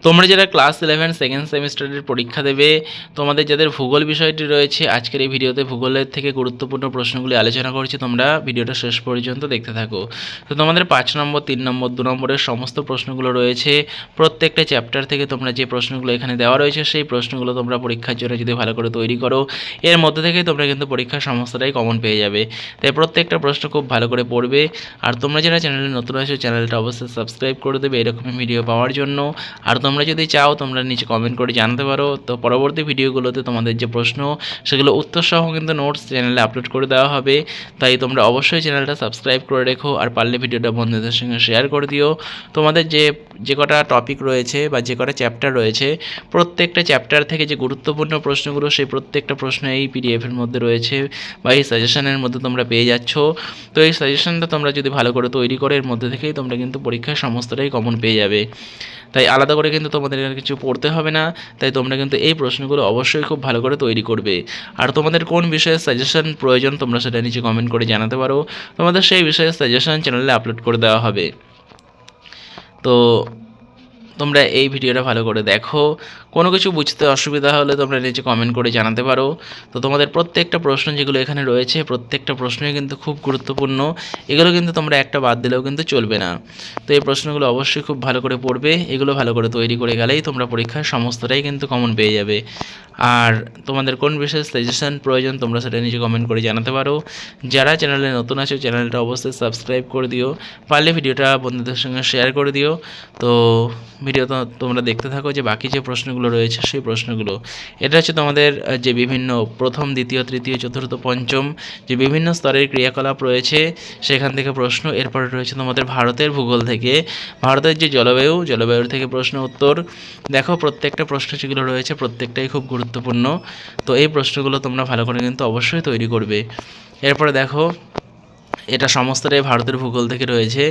তোমরা যারা class 11 second সেমিস্টারের পরীক্ষা দেবে, তোমাদের যাদের ভূগোল বিষয়টি রয়েছে, আজকের এই ভিডিওতে ভূগোলের থেকে গুরুত্বপূর্ণ প্রশ্নগুলি আলোচনা করছি। তোমরা ভিডিওটা শেষ পর্যন্ত দেখতে থাকো। তো তোমাদের 5 নম্বর, 3 নম্বর, 2 নম্বরের সমস্ত প্রশ্নগুলো রয়েছে। প্রত্যেকটা চ্যাপ্টার থেকে তোমরা যে প্রশ্নগুলো এখানে দেওয়া রয়েছে, সেই প্রশ্নগুলো তোমরা পরীক্ষার জন্য যদি ভালো করে তৈরি করো, এর মধ্যে থেকেই তোমরা কিন্তু পরীক্ষার সমস্তটাই কমন পেয়ে যাবে। তাই প্রত্যেকটা প্রশ্ন খুব ভালো করে পড়বে। আর তোমরা যারা চ্যানেলে নতুন আছো, চ্যানেলটা অবশ্যই সাবস্ক্রাইব করে দেবে এরকমই ভিডিও পাওয়ার জন্য। আর তোমরা যদি চাও, তোমরা নিচে কমেন্ট করে জানাতে পারো। তো পরবর্তী ভিডিওগুলোতে তোমাদের যে প্রশ্ন, সেগুলো উত্তরসহ কিন্তু নোটস চ্যানেলে আপলোড করে দেওয়া হবে। তাই তোমরা অবশ্যই চ্যানেলটা সাবস্ক্রাইব করে রেখো, আর পারলে ভিডিওটা বন্ধুদের সঙ্গে শেয়ার করে দিও। তোমাদের যে কটা টপিক রয়েছে বা যে কটা চ্যাপ্টার রয়েছে, প্রত্যেকটা চ্যাপ্টার থেকে যে গুরুত্বপূর্ণ প্রশ্নগুলো, সেই প্রত্যেকটা প্রশ্ন এই পিডিএফের মধ্যে রয়েছে বা এই সাজেশনের মধ্যে তোমরা পেয়ে যাচ্ছ। তো এই সাজেশনটা তোমরা যদি ভালো করে তৈরি করো, এর মধ্যে থেকেই তোমরা কিন্তু পরীক্ষার সমস্তটাই কমন পেয়ে যাবে। তাই আলাদা করে কিন্তু তোমাদের কিছু পড়তে হবে না। তাই তোমরা কিন্তু এই প্রশ্নগুলো অবশ্যই খুব ভালো করে তৈরি করবে। আর তোমাদের কোন বিষয়ে সাজেশন প্রয়োজন, তোমরা সেটা নিচে কমেন্ট করে জানাতে পারো। তোমাদের সেই বিষয়ে সাজেশন চ্যানেলে আপলোড করে দেওয়া হবে। তো তোমরা এই ভিডিওটা ভালো করে দেখো। কোনো কিছু বুঝতে অসুবিধা হলে তোমরা নিচে কমেন্ট করে জানাতে পারো। তো তোমাদের প্রত্যেকটা প্রশ্ন যেগুলো এখানে রয়েছে, প্রত্যেকটা প্রশ্নই কিন্তু খুব গুরুত্বপূর্ণ। এগুলো কিন্তু তোমরা একটা বাদ দিলেও কিন্তু চলবে না। তো এই প্রশ্নগুলো অবশ্যই খুব ভালো করে পড়বে। এগুলো ভালো করে তৈরি করে গেলেই তোমরা পরীক্ষার সমস্তটাই কিন্তু কমন পেয়ে যাবে। আর তোমাদের কোন বিষয়ে সাজেশন প্রয়োজন, তোমরা সেটা নিচে কমেন্ট করে জানাতে পারো। যারা চ্যানেলে নতুন আছো, চ্যানেলটা অবশ্যই সাবস্ক্রাইব করে দিও। পারলে ভিডিওটা বন্ধুদের সঙ্গে শেয়ার করে দিও। তো ভিডিও তোমরা দেখতে থাকো যে বাকি যে প্রশ্নগুলো রয়েছে, সেই প্রশ্নগুলো এটা হচ্ছে তোমাদের যে বিভিন্ন প্রথম, দ্বিতীয়, তৃতীয়, চতুর্থ, পঞ্চম যে বিভিন্ন স্তরের ক্রিয়াকলাপ রয়েছে, সেখান থেকে প্রশ্ন। এরপরে রয়েছে তোমাদের ভারতের ভূগোল থেকে, ভারতের যে জলবায়ুর থেকে প্রশ্ন উত্তর। দেখো প্রত্যেকটা প্রশ্ন যেগুলো রয়েছে, প্রত্যেকটাই খুব গুরুত্বপূর্ণ। তো এই প্রশ্নগুলো তোমরা ভালো করে কিন্তু অবশ্যই তৈরি করবে। এরপরে দেখো, এটা সমস্তটাই ভারতের ভূগোল থেকে রয়েছে।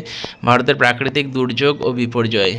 ভারতের প্রাকৃতিক দুর্যোগ ও বিপর্যয়।